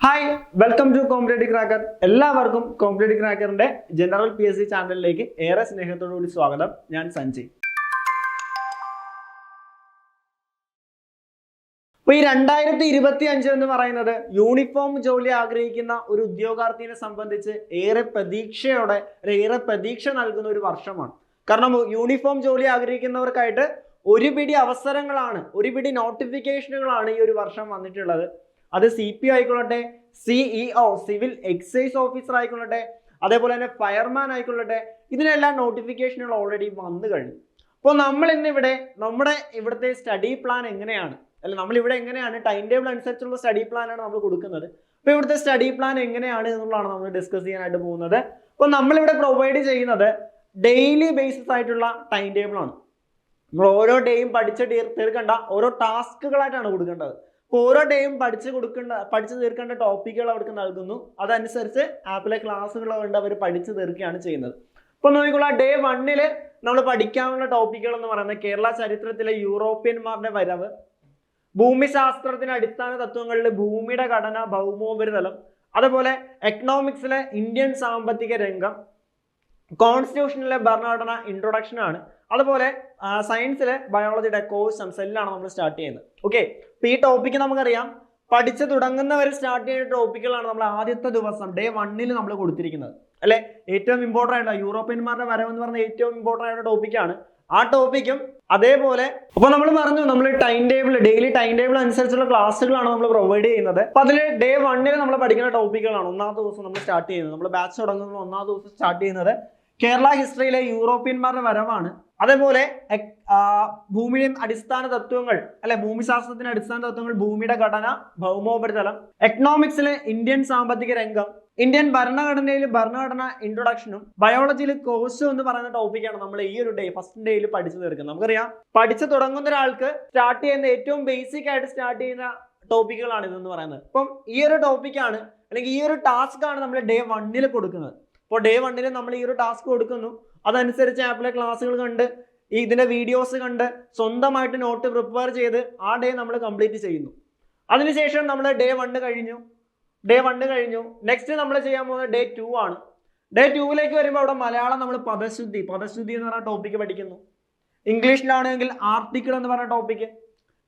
Hi welcome to competitive cracker. എല്ലാവർക്കും competitive ക്രാക്കറിന്റെ general PSC ചാനലിലേക്ക് ഏറെ സ്നേഹത്തോടുകൂടി സ്വാഗതം. ഞാൻ സഞ്ജയ്. അപ്പോൾ ഈ 2025 എന്ന് പറയുന്നത് യൂണിഫോം ജോലി ആഗ്രഹിക്കുന്ന ഒരു ഉദ്യോഗാർത്ഥിയെ സംബന്ധിച്ച് ഏറെ പ്രതീക്ഷ നൽകുന്ന ഒരു വർഷമാണ്. കാരണം യൂണിഫോം ജോലി ആഗ്രഹിക്കുന്നവർക്കായിട്ട് ഒരുപിടി അവസരങ്ങളാണ്, ഒരുപിടി നോട്ടിഫിക്കേഷനുകളാണ് ഈ ഒരു വർഷം വന്നിട്ടുള്ളത്. അത് CP ആയിക്കൊള്ളട്ടെ, CEO സിവിൽ എക്സൈസ് ഓഫീസർ ആയിക്കൊള്ളട്ടെ, അതേപോലെ തന്നെ ഫയർമാൻ ആയിക്കൊള്ളട്ടെ, ഇതിനെല്ലാം നോട്ടിഫിക്കേഷനുകൾ ഓൾറെഡി വന്നു കഴിഞ്ഞു. അപ്പോൾ നമ്മൾ ഇന്നിവിടെ നമ്മുടെ ഇവിടുത്തെ സ്റ്റഡി പ്ലാൻ എങ്ങനെയാണ്, അല്ല നമ്മളിവിടെ എങ്ങനെയാണ് ടൈം ടേബിൾ അനുസരിച്ചുള്ള സ്റ്റഡി പ്ലാനാണ് നമ്മൾ കൊടുക്കുന്നത്. അപ്പോൾ ഇവിടുത്തെ സ്റ്റഡി പ്ലാൻ എങ്ങനെയാണ് എന്നുള്ളതാണ് നമ്മൾ ഡിസ്കസ് ചെയ്യാനായിട്ട് പോകുന്നത്. അപ്പോൾ നമ്മളിവിടെ പ്രൊവൈഡ് ചെയ്യുന്നത് ഡെയിലി ബേസിസ് ആയിട്ടുള്ള ടൈം ടേബിൾ ആണ്. നമ്മൾ ഓരോ ഡേയും പഠിച്ച് തീർക്കേണ്ട ഓരോ ടാസ്കുകളായിട്ടാണ് കൊടുക്കേണ്ടത്. അപ്പോൾ ഓരോ ഡേയും പഠിച്ചു തീർക്കേണ്ട ടോപ്പിക്കുകൾ അവർക്ക് നൽകുന്നു. അതനുസരിച്ച് ആപ്പിലെ ക്ലാസ്സുകൾ കൊണ്ട് അവർ പഠിച്ചു തീർക്കുകയാണ് ചെയ്യുന്നത്. അപ്പോൾ നോക്കിക്കോളൂ, ഡേ 1 നമ്മൾ പഠിക്കാനുള്ള ടോപ്പിക്കുകൾ എന്ന് പറയുന്നത് കേരള ചരിത്രത്തിലെ യൂറോപ്യന്മാരുടെ വരവ്, ഭൂമിശാസ്ത്രത്തിന്റെ അടിസ്ഥാന തത്വങ്ങളിൽ ഭൂമിയുടെ ഘടന, ഭൗമോപരിതലം, അതുപോലെ എക്കണോമിക്സിലെ ഇന്ത്യൻ സാമ്പത്തിക രംഗം, കോൺസ്റ്റിറ്റ്യൂഷനിലെ ഭരണഘടന ഇൻട്രൊഡക്ഷൻ ആണ്. അതുപോലെ സയൻസിലെ ബയോളജിയുടെ കോഴ്സ് സെല്ലാണ് നമ്മൾ സ്റ്റാർട്ട് ചെയ്യുന്നത്. ഓക്കെ, അപ്പൊ ഈ ടോപ്പിക്ക് നമുക്കറിയാം, പഠിച്ചു തുടങ്ങുന്നവർ സ്റ്റാർട്ട് ചെയ്യുന്ന ടോപ്പിക്കുകളാണ് നമ്മൾ ആദ്യത്തെ ദിവസം ഡേ 1 നമ്മൾ കൊടുത്തിരിക്കുന്നത്, അല്ലെ? ഏറ്റവും ഇമ്പോർട്ടൻ്റ് ആയിട്ടുള്ള യൂറോപ്യന്മാരുടെ വരവ് എന്ന് പറഞ്ഞ ഏറ്റവും ഇമ്പോർട്ടൻ്റ് ആയിട്ടുള്ള ടോപ്പിക്കാണ്. ആ ടോപ്പിക്കും അതേപോലെ അപ്പൊ നമ്മൾ പറഞ്ഞു, നമ്മൾ ഡെയിലി ടൈം ടേബിൾ അനുസരിച്ചുള്ള ക്ലാസ്സുകളാണ് നമ്മൾ പ്രൊവൈഡ് ചെയ്യുന്നത്. അപ്പൊ അതിൽ ഡേ 1 നമ്മൾ പഠിക്കുന്ന ടോപ്പിക്കുകളാണ് ഒന്നാമത്തെ ദിവസം നമ്മൾ സ്റ്റാർട്ട് ചെയ്യുന്നത്. നമ്മൾ ബാച്ച് തുടങ്ങുന്ന ഒന്നാമത്തെ ദിവസം സ്റ്റാർട്ട് ചെയ്യുന്നത് കേരള ഹിസ്റ്ററിയിലെ യൂറോപ്യന്മാരുടെ വരവാണ്. അതേപോലെ ഭൂമിയുടെ അടിസ്ഥാന തത്വങ്ങൾ, അല്ലെ, ഭൂമിശാസ്ത്രത്തിന്റെ അടിസ്ഥാന തത്വങ്ങൾ, ഭൂമിയുടെ ഘടന, ഭൗമോപരിതലം, എക്കണോമിക്സിലെ ഇന്ത്യൻ സാമ്പത്തിക രംഗം, ഇന്ത്യൻ ഭരണഘടനയിൽ ഭരണഘടന ഇൻട്രൊഡക്ഷനും, ബയോളജിയിൽ കോഴ്സ് എന്ന് പറയുന്ന ടോപ്പിക്കാണ് നമ്മൾ ഈ ഒരു ഫസ്റ്റ് ഡേയിൽ പഠിച്ചു തീർക്കുന്നത്. നമുക്കറിയാം, പഠിച്ചു തുടങ്ങുന്ന ഒരാൾക്ക് സ്റ്റാർട്ട് ചെയ്യുന്ന ഏറ്റവും ബേസിക് ആയിട്ട് സ്റ്റാർട്ട് ചെയ്യുന്ന ടോപ്പിക്കുകളാണ് ഇതെന്ന് പറയുന്നത്. അപ്പം ഈ ഒരു ടോപ്പിക്കാണ്, അല്ലെങ്കിൽ ഈ ഒരു ടാസ്ക് ആണ് നമ്മൾ ഡേ 1 കൊടുക്കുന്നത്. അപ്പോൾ ഡേ 1 നമ്മൾ ഈ ഒരു ടാസ്ക് കൊടുക്കുന്നു. അതനുസരിച്ച് ആപ്പിലെ ക്ലാസ്സുകൾ കണ്ട് ഇതിന്റെ വീഡിയോസ് കണ്ട് സ്വന്തമായിട്ട് നോട്ട് പ്രിപ്പയർ ചെയ്ത് ആ ഡേ നമ്മൾ കംപ്ലീറ്റ് ചെയ്യുന്നു. അതിനുശേഷം നമ്മൾ ഡേ 1 കഴിഞ്ഞു. നെക്സ്റ്റ് നമ്മൾ ചെയ്യാൻ പോകുന്നത് ഡേ 2 ആണ്. ഡേ 2 വരുമ്പോൾ അവിടെ മലയാളം നമ്മൾ പദശുദ്ധി എന്ന് പറഞ്ഞ ടോപ്പിക്ക് പഠിക്കുന്നു. ഇംഗ്ലീഷിലാണെങ്കിൽ ആർട്ടിക്കിൾ എന്ന് പറഞ്ഞ ടോപ്പിക്ക്,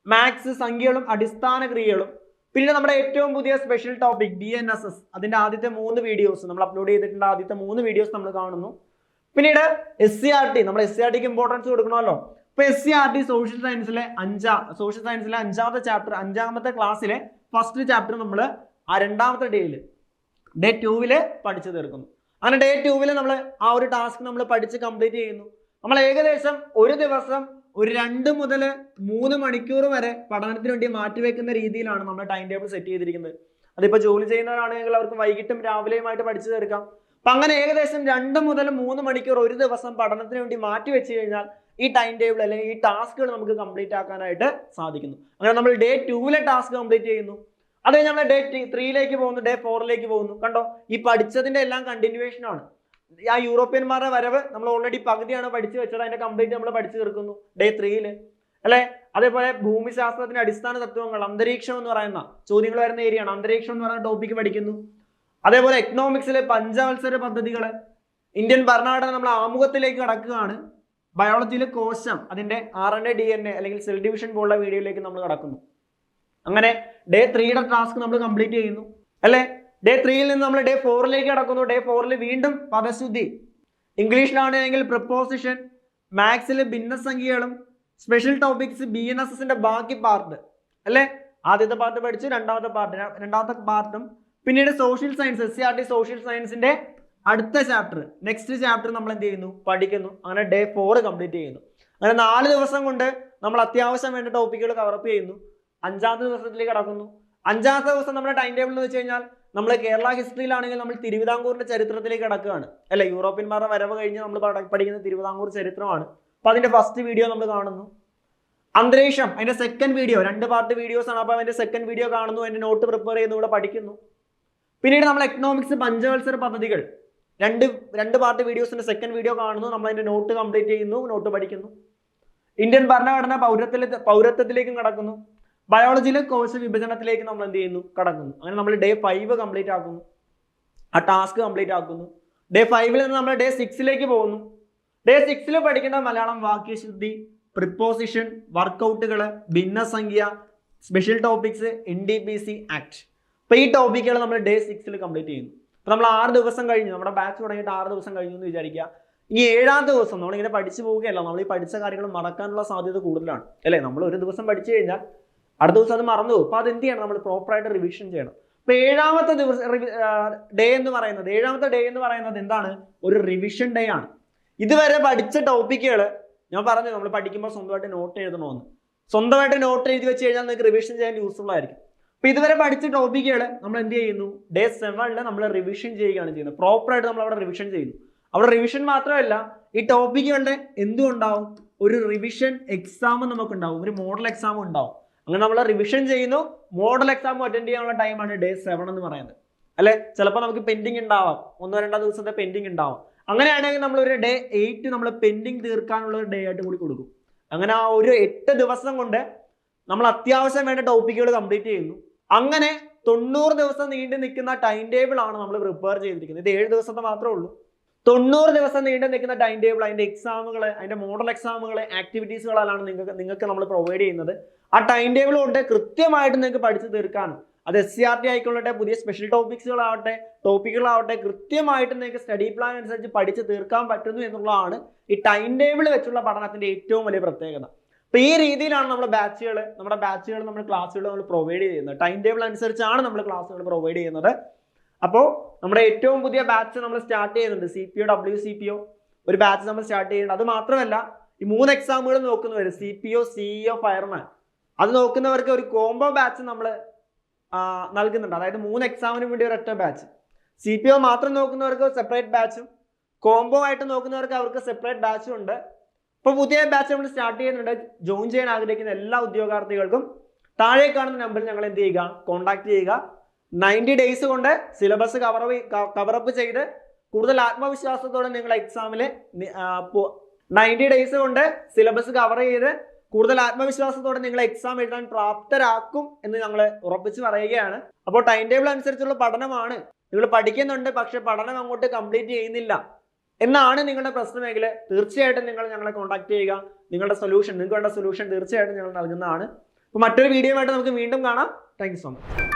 മാത്സ് സംഖ്യകളും അടിസ്ഥാന ക്രിയകളും, പിന്നെ നമ്മുടെ ഏറ്റവും പുതിയ സ്പെഷ്യൽ ടോപ്പിക് DNSS, അതിന്റെ ആദ്യത്തെ 3 വീഡിയോസ് നമ്മൾ അപ്ലോഡ് ചെയ്തിട്ടുണ്ട്. ആദ്യത്തെ 3 വീഡിയോസ് നമ്മൾ കാണുന്നു. പിന്നീട് SCRT, നമ്മൾ SCRTക്ക് ഇമ്പോർട്ടൻസ് കൊടുക്കണമല്ലോ. ഇപ്പൊ SCRT സോഷ്യൽ സയൻസിലെ 5ാമത്തെ ചാപ്റ്റർ, 5ാമത്തെ ക്ലാസ്സിലെ ഫസ്റ്റ് ചാപ്റ്റർ നമ്മൾ ആ 2ാമത്തെ ഡേ 2 പഠിച്ചു തീർക്കുന്നു. അങ്ങനെ ഡേ 2 നമ്മൾ ആ ഒരു ടാസ്ക് നമ്മൾ പഠിച്ച് കംപ്ലീറ്റ് ചെയ്യുന്നു. നമ്മൾ ഏകദേശം ഒരു ദിവസം ഒരു 2 മുതൽ 3 മണിക്കൂർ വരെ പഠനത്തിന് വേണ്ടി മാറ്റിവെക്കുന്ന രീതിയിലാണ് നമ്മൾ ടൈം ടേബിൾ സെറ്റ് ചെയ്തിരിക്കുന്നത്. അതിപ്പോൾ ജോലി ചെയ്യുന്നവരാണെങ്കിൽ അവർക്ക് വൈകിട്ടും രാവിലെയുമായിട്ട് പഠിച്ചു തീർക്കാം. അപ്പം അങ്ങനെ ഏകദേശം 2 മുതൽ 3 മണിക്കൂർ ഒരു ദിവസം പഠനത്തിന് വേണ്ടി മാറ്റി വെച്ച് കഴിഞ്ഞാൽ ഈ ടൈം ടേബിൾ അല്ലെങ്കിൽ ഈ ടാസ്കുകൾ നമുക്ക് കംപ്ലീറ്റ് ആക്കാനായിട്ട് സാധിക്കുന്നു. അങ്ങനെ നമ്മൾ ഡേ 2 ടാസ്ക് കംപ്ലീറ്റ് ചെയ്യുന്നു. അത് കഴിഞ്ഞ് നമ്മൾ ഡേ 3 പോകുന്നു, ഡേ 4 പോകുന്നു. കണ്ടോ, ഈ പഠിച്ചതിന്റെ എല്ലാം കണ്ടിന്യൂവേഷൻ ആണ്. ആ യൂറോപ്യന്മാരുടെ വരവ് നമ്മൾ ഓൾറെഡി പകുതിയാണ് പഠിച്ചു വെച്ചത്, അതിന്റെ കംപ്ലീറ്റ് നമ്മൾ പഠിച്ചു തീർക്കുന്നു ഡേ 3 അല്ലെ? അതേപോലെ ഭൂമിശാസ്ത്രത്തിന്റെ അടിസ്ഥാന തത്വങ്ങൾ, അന്തരീക്ഷം എന്ന് പറയുന്ന ചോദ്യങ്ങൾ വരുന്ന ഏരിയയാണ്. അന്തരീക്ഷം എന്ന് പറയുന്ന ടോപ്പിക്ക് പഠിക്കുന്നു. അതേപോലെ എക്കണോമിക്സിലെ പഞ്ചവത്സര പദ്ധതികൾ, ഇന്ത്യൻ ഭരണഘടന നമ്മൾ ആമുഖത്തിലേക്ക് കടക്കുകയാണ്. ബയോളജിയിൽ കോശം, അതിന്റെ RNA DNA അല്ലെങ്കിൽ സെൽ ഡിവിഷൻ പോലുള്ള വീഡിയോയിലേക്ക് നമ്മൾ കടക്കുന്നു. അങ്ങനെ ഡേ 3 ടാസ്ക് നമ്മൾ കംപ്ലീറ്റ് ചെയ്യുന്നു, അല്ലെ? ഡേ 3 നിന്ന് നമ്മൾ ഡേ 4 കടക്കുന്നു. ഡേ 4 വീണ്ടും പദശുദ്ധി, ഇംഗ്ലീഷിലാണെങ്കിൽ പ്രിപ്പോസിഷൻ, മാത്സിൽ ഭിന്നസംഖ്യകളും, സ്പെഷ്യൽ ടോപ്പിക്സ്, BNSSന്റെ ബാക്കി പാർട്ട്, അല്ലെ? ആദ്യത്തെ പാർട്ട് പഠിച്ചു, രണ്ടാമത്തെ പാർട്ടും. പിന്നീട് സോഷ്യൽ സയൻസ്, SCRT സോഷ്യൽ സയൻസിന്റെ അടുത്ത ചാപ്റ്റർ, നെക്സ്റ്റ് ചാപ്റ്റർ നമ്മൾ എന്ത് ചെയ്യുന്നു, പഠിക്കുന്നു. അങ്ങനെ ഡേ 4 കംപ്ലീറ്റ് ചെയ്യുന്നു. അങ്ങനെ 4 ദിവസം കൊണ്ട് നമ്മൾ അത്യാവശ്യം വേണ്ട ടോപ്പിക്കുകൾ കവറപ്പ് ചെയ്യുന്നു. 5ാമത്തെ ദിവസത്തിലേക്ക് കടക്കുന്നു. 5ാമത്തെ ദിവസം നമ്മുടെ ടൈം ടേബിൾ എന്ന് വെച്ച് കഴിഞ്ഞാൽ നമ്മൾ കേരള ഹിസ്റ്ററിയിലാണെങ്കിൽ നമ്മൾ തിരുവിതാംകൂറിന്റെ ചരിത്രത്തിലേക്ക് കടക്കുകയാണ്, അല്ലെ? യൂറോപ്യന്മാരുടെ വരവ് കഴിഞ്ഞ് നമ്മൾ പഠിക്കുന്ന തിരുവിതാംകൂർ ചരിത്രമാണ്. അപ്പൊ അതിന്റെ ഫസ്റ്റ് വീഡിയോ നമ്മൾ കാണുന്നു. അന്തരീക്ഷം, അതിന്റെ സെക്കൻഡ് വീഡിയോ, 2 പാർട്ട് വീഡിയോസ് ആണ്. അപ്പൊ അതിന്റെ സെക്കൻഡ് വീഡിയോ കാണുന്നു, അതിന്റെ നോട്ട് പ്രിപ്പയർ ചെയ്യുന്നു, ഇവിടെ പഠിക്കുന്നു. പിന്നീട് നമ്മൾ എക്കണോമിക്സ് പഞ്ചവത്സര പദ്ധതികൾ, 2 പാർട്ട് വീഡിയോസിന്റെ സെക്കൻഡ് വീഡിയോ കാണുന്നു, നമ്മൾ അതിന്റെ നോട്ട് കംപ്ലീറ്റ് ചെയ്യുന്നു, നോട്ട് പഠിക്കുന്നു. ഇന്ത്യൻ ഭരണഘടന പൗരത്വത്തിലേക്കും കടക്കുന്നു. ബയോളജിയിലെ കോഴ്സ് വിഭജനത്തിലേക്ക് നമ്മൾ എന്ത് ചെയ്യുന്നു, കടക്കുന്നു. അങ്ങനെ നമ്മൾ ഡേ 5 കംപ്ലീറ്റ് ആക്കുന്നു, ആ ടാസ്ക് കംപ്ലീറ്റ് ആക്കുന്നു. ഡേ 5 നിന്ന് നമ്മൾ ഡേ 6 പോകുന്നു. ഡേ 6 പഠിക്കേണ്ട മലയാളം വാക്യശുദ്ധി, പ്രിപ്പോസിഷൻ, വർക്കൗട്ടുകൾ, ഭിന്നസംഖ്യ, സ്പെഷ്യൽ ടോപ്പിക്സ്, NDPC ആക്ട്. അപ്പോൾ ഈ ടോപ്പിക്കുകൾ നമ്മൾ ഡേ 6 കംപ്ലീറ്റ് ചെയ്യുന്നു. അപ്പോൾ നമ്മൾ 6 ദിവസം കഴിഞ്ഞു, നമ്മുടെ ബാച്ച് തുടങ്ങിയിട്ട് 6 ദിവസം കഴിഞ്ഞു എന്ന് വിചാരിക്കുക. ഈ 7ാം ദിവസം നമ്മളിങ്ങനെ പഠിച്ചു പോവുകയല്ല, നമ്മൾ ഈ പഠിച്ച കാര്യങ്ങൾ മറക്കാനുള്ള സാധ്യത കൂടുതലാണ് അല്ലേ. നമ്മൾ ഒരു ദിവസം പഠിച്ചു കഴിഞ്ഞാൽ അടുത്ത ദിവസം അത് മറന്നു പോകും. അപ്പോൾ അത് എന്ത് ചെയ്യണം, നമ്മൾ പ്രോപ്പറായിട്ട് റിവിഷൻ ചെയ്യണം. അപ്പോൾ 7ാമത്തെ ഡേ എന്ന് പറയുന്നത് എന്താണ്, ഒരു റിവിഷൻ ഡേ ആണ്. ഇതുവരെ പഠിച്ച ടോപ്പിക്കുകൾ ഞാൻ പറഞ്ഞു, നമ്മൾ പഠിക്കുമ്പോൾ സ്വന്തമായിട്ട് നോട്ട് എഴുതണമെന്ന്. സ്വന്തമായിട്ട് നോട്ട് എഴുതി വെച്ച് കഴിഞ്ഞാൽ നിങ്ങൾക്ക് റിവിഷൻ ചെയ്യാൻ യൂസ്ഫുൾ ആയിരിക്കും. അപ്പോൾ ഇതുവരെ പഠിച്ച ടോപ്പിക്കുകൾ നമ്മൾ എന്ത് ചെയ്യുന്നു, ഡേ 7 നമ്മൾ റിവിഷൻ ചെയ്യുകയാണ് ചെയ്യുന്നത്. പ്രോപ്പറായിട്ട് നമ്മൾ അവിടെ റിവിഷൻ ചെയ്യുന്നു. അവിടെ റിവിഷൻ മാത്രമല്ല, ഈ ടോപ്പിക്കുകളുടെ എന്തും ഉണ്ടാവും, ഒരു റിവിഷൻ എക്സാം നമുക്കുണ്ടാവും, ഒരു മോഡൽ എക്സാം ഉണ്ടാവും. അങ്ങനെ നമ്മൾ റിവിഷൻ ചെയ്യുന്നു, മോഡൽ എക്സാം അറ്റൻഡ് ചെയ്യാനുള്ള ടൈമാണ് ഡേ 7 എന്ന് പറയുന്നത് അല്ലെ. ചിലപ്പോൾ നമുക്ക് പെൻഡിങ് ഉണ്ടാവാം, 1-2 ദിവസത്തെ പെൻഡിങ് ഉണ്ടാവും. അങ്ങനെയാണെങ്കിൽ നമ്മൾ ഒരു ഡേ 8 നമ്മൾ പെൻഡിങ് തീർക്കാനുള്ള ഒരു ഡേ ആയിട്ട് കൂടി കൊടുക്കും. അങ്ങനെ ആ ഒരു 8 ദിവസം കൊണ്ട് നമ്മൾ അത്യാവശ്യം വേണ്ട ടോപ്പിക്കുകൾ കംപ്ലീറ്റ് ചെയ്യുന്നു. അങ്ങനെ 90 ദിവസം നീണ്ടു നിൽക്കുന്ന ടൈം ടേബിൾ ആണ് നമ്മൾ പ്രിപ്പയർ ചെയ്തിരിക്കുന്നത്. ഇത് 7 ദിവസത്തെ മാത്രമേ ഉള്ളൂ. 90 ദിവസം നീണ്ടു നിൽക്കുന്ന ടൈം ടേബിൾ, അതിന്റെ എക്സാമുകൾ, അതിന്റെ മോഡൽ എക്സാമുകൾ, ആക്ടിവിറ്റീസുകളാണ് നിങ്ങൾക്ക് നമ്മൾ പ്രൊവൈഡ് ചെയ്യുന്നത്. ആ ടൈം ടേബിൾ കൊണ്ട് കൃത്യമായിട്ട് നിങ്ങൾക്ക് പഠിച്ചു തീർക്കാനും, അത് SCRT ആയിക്കൊള്ളട്ടെ, പുതിയ സ്പെഷ്യൽ ടോപ്പിക്കുകളാവട്ടെ, കൃത്യമായിട്ട് നിങ്ങൾക്ക് സ്റ്റഡി പ്ലാൻ അനുസരിച്ച് പഠിച്ച് തീർക്കാൻ പറ്റുന്നു എന്നുള്ളതാണ് ഈ ടൈം ടേബിൾ വെച്ചുള്ള പഠനത്തിന്റെ ഏറ്റവും വലിയ പ്രത്യേകത. അപ്പോൾ ഈ രീതിയിലാണ് നമ്മുടെ ബാച്ചുകൾ നമ്മൾ ക്ലാസ്സുകൾ നമ്മൾ പ്രൊവൈഡ് ചെയ്യുന്നത്. ടൈം ടേബിൾ അനുസരിച്ചാണ് നമ്മൾ ക്ലാസ്സുകൾ പ്രൊവൈഡ് ചെയ്യുന്നത്. അപ്പോൾ നമ്മുടെ ഏറ്റവും പുതിയ ബാച്ച് നമ്മൾ സ്റ്റാർട്ട് ചെയ്യുന്നുണ്ട്, CPO WCPO ഒരു ബാച്ച് നമ്മൾ സ്റ്റാർട്ട് ചെയ്യുന്നുണ്ട്. അത് മാത്രമല്ല, ഈ 3 എക്സാമുകൾ നോക്കുന്നവർ, CPO CEO ഫയർമാൻ, അത് നോക്കുന്നവർക്ക് ഒരു കോംബോ ബാച്ച് നമ്മൾ നൽകുന്നുണ്ട്. അതായത് 3 എക്സാമിന് വേണ്ടി ഒരൊറ്റ ബാച്ച്. CPO മാത്രം നോക്കുന്നവർക്ക് സെപ്പറേറ്റ് ബാച്ചും, കോംബോ ആയിട്ട് നോക്കുന്നവർക്ക് അവർക്ക് സെപ്പറേറ്റ് ബാച്ചും ഉണ്ട്. ഇപ്പോൾ പുതിയ ബാച്ച് നമ്മൾ സ്റ്റാർട്ട് ചെയ്യുന്നുണ്ട്. ജോയിൻ ചെയ്യാൻ ആഗ്രഹിക്കുന്ന എല്ലാ ഉദ്യോഗാർത്ഥികൾക്കും താഴെ കാണുന്ന നമ്പറിൽ ഞങ്ങൾ എന്ത് ചെയ്യുക, കോൺടാക്ട് ചെയ്യുക. 90 ഡേയ്സ് കൊണ്ട് സിലബസ് കവറപ്പ് ചെയ്ത് കൂടുതൽ ആത്മവിശ്വാസത്തോടെ നിങ്ങൾ എക്സാമിൽ 90 ഡേയ്സ് കൊണ്ട് സിലബസ് കവർ ചെയ്ത് കൂടുതൽ ആത്മവിശ്വാസത്തോടെ നിങ്ങൾ എക്സാം എഴുതാൻ പ്രാപ്തരാക്കും എന്ന് ഞങ്ങൾ ഉറപ്പിച്ച് പറയുകയാണ്. അപ്പോൾ ടൈം ടേബിൾ അനുസരിച്ചുള്ള പഠനമാണ്. നിങ്ങൾ പഠിക്കുന്നുണ്ട്, പക്ഷെ പഠനം അങ്ങോട്ട് കംപ്ലീറ്റ് ചെയ്യുന്നില്ല എന്നാണ് നിങ്ങളുടെ പ്രശ്നമെങ്കിൽ തീർച്ചയായിട്ടും നിങ്ങൾ ഞങ്ങളെ കോൺടാക്ട് ചെയ്യുക. നിങ്ങൾക്ക് വേണ്ട സൊല്യൂഷൻ തീർച്ചയായിട്ടും ഞങ്ങൾ നൽകുന്നതാണ്. അപ്പോൾ മറ്റൊരു വീഡിയോ ആയിട്ട് നമുക്ക് വീണ്ടും കാണാം. Thank you so much.